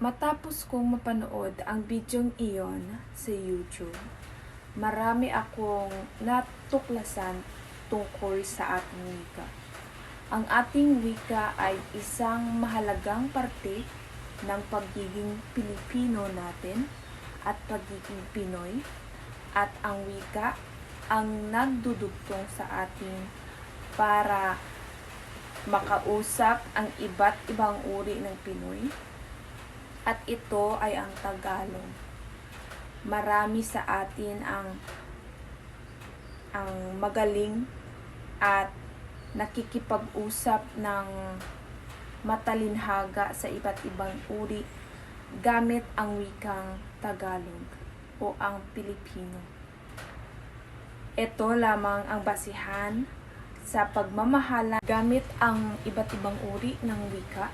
Matapos kong mapanood ang bidyong iyon sa YouTube, marami akong natuklasan tungkol sa ating wika. Ang ating wika ay isang mahalagang parte ng pagiging Pilipino natin at pagiging Pinoy, at ang wika ang nagdudugtong sa atin para makausap ang iba't ibang uri ng Pinoy. At ito ay ang Tagalog. Marami sa atin ang magaling at nakikipag-usap ng matalinhaga sa iba't ibang uri gamit ang wikang Tagalog o ang Pilipino. Ito lamang ang basihan sa pagmamahala gamit ang iba't ibang uri ng wika.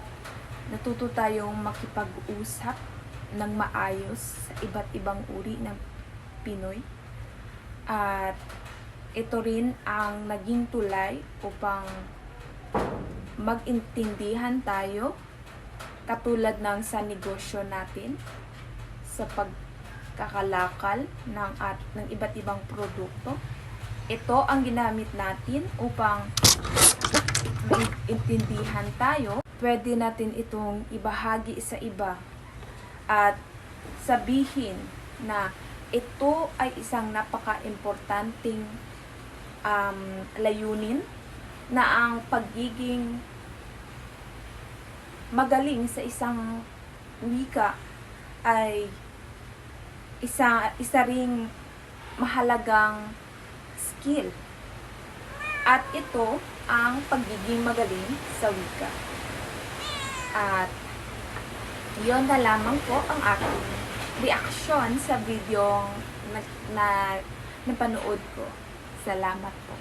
Natuto tayong makipag-usap ng maayos sa iba't ibang uri ng Pinoy. At ito rin ang naging tulay upang mag-intindihan tayo, katulad ng sa negosyo natin, sa pagkakalakal ng iba't ibang produkto. Ito ang ginamit natin upang mag-intindihan tayo. Pwede natin itong ibahagi sa iba at sabihin na ito ay isang napaka-importanting layunin, na ang pagiging magaling sa isang wika ay isa ring mahalagang skill. At ito ang pagiging magaling sa wika. At yon na lamang po ang aking reaksyon sa video na napanood ko. Salamat po.